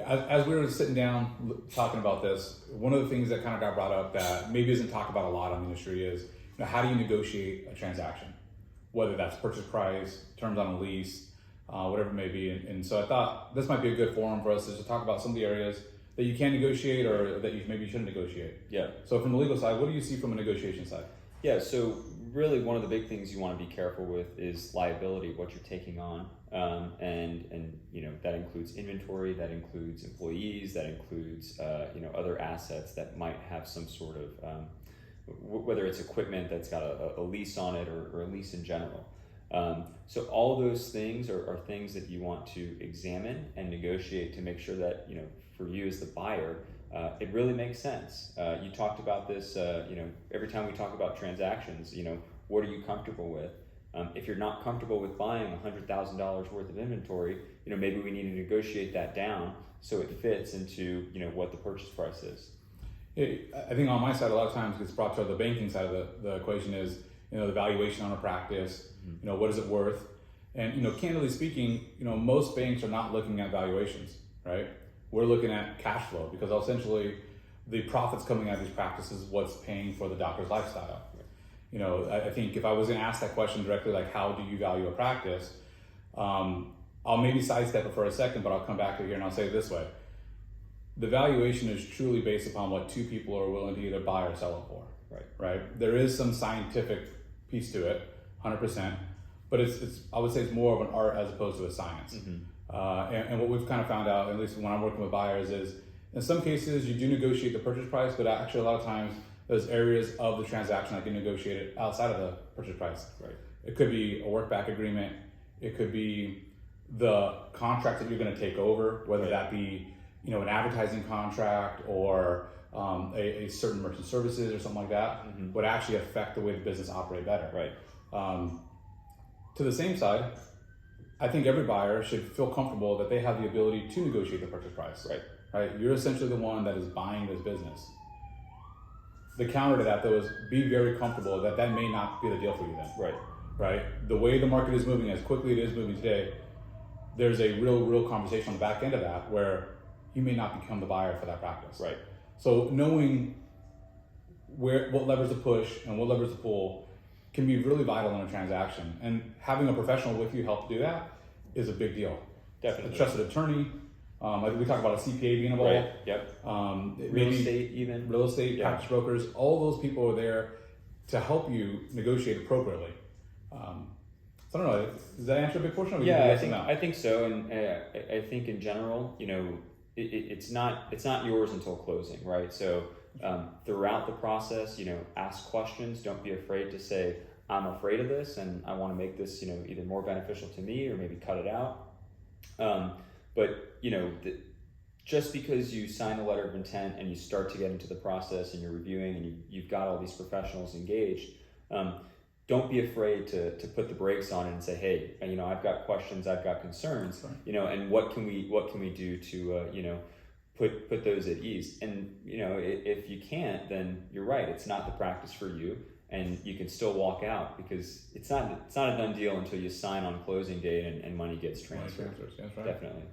As we were sitting down talking about this, one of the things that kind of got brought up that maybe isn't talked about a lot in the industry is, how do you negotiate a transaction? Whether that's purchase price, terms on a lease, whatever it may be. And so I thought this might be a good forum for us to talk about some of the areas that you can negotiate or that you maybe shouldn't negotiate. Yeah. So from the legal side, what do you see from a negotiation side? Yeah, so really one of the big things you want to be careful with is liability, what you're taking on. And that includes inventory, that includes employees, that includes other assets that might have some sort of whether it's equipment that's got a lease on it or a lease in general. So all those things are things that you want to examine and negotiate to make sure that, for you as the buyer, it really makes sense. You talked about this, every time we talk about transactions, what are you comfortable with? If you're not comfortable with buying $100,000 worth of inventory, maybe we need to negotiate that down so it fits into, what the purchase price is. I think on my side, a lot of times gets brought to the banking side of the equation is, the valuation on a practice, what is it worth? And, candidly speaking, most banks are not looking at valuations, right? We're looking at cash flow because essentially the profits coming out of these practices is what's paying for the doctor's lifestyle. I think if I was going to ask that question directly, like how do you value a practice? I'll maybe sidestep it for a second, but I'll come back to it here and I'll say it this way. The valuation is truly based upon what two people are willing to either buy or sell it for. Right. There is some scientific piece to it, 100%, but I would say it's more of an art as opposed to a science. And what we've kind of found out, at least when I'm working with buyers, is in some cases you do negotiate the purchase price, but actually a lot of times there's areas of the transaction that can negotiate it outside of the purchase price. Right. It could be a work back agreement. It could be the contract that you're going to take over, whether that be an advertising contract or a certain merchant services or something like that, would actually affect the way the business operate better. Right. To the same side, I think every buyer should feel comfortable that they have the ability to negotiate the purchase price. Right. You're essentially the one that is buying this business. The counter to that, though, is be very comfortable that may not be the deal for you then. Right. The way the market is moving, as quickly it is moving today, there's a real conversation on the back end of that where you may not become the buyer for that practice. Right. So knowing what levers to push and what levers to pull can be really vital in a transaction. And having a professional with you help do that is a big deal. Definitely. A trusted attorney. I think we talked about a CPA being involved. Right. Yep. Real estate, practice brokers. All those people are there to help you negotiate appropriately. So I don't know. Does that answer a big portion? I think so. And I think in general, it's not yours until closing, right? So throughout the process, ask questions. Don't be afraid to say, I'm afraid of this and I want to make this, either more beneficial to me or maybe cut it out. But just because you sign the letter of intent and you start to get into the process and you're reviewing and you've got all these professionals engaged, don't be afraid to put the brakes on and say, hey, I've got questions, I've got concerns, and what can we do to, put those at ease. And, if you can't, then you're right. It's not the practice for you and you can still walk out because it's not a done deal until you sign on closing date and money gets transferred. That's right. Definitely.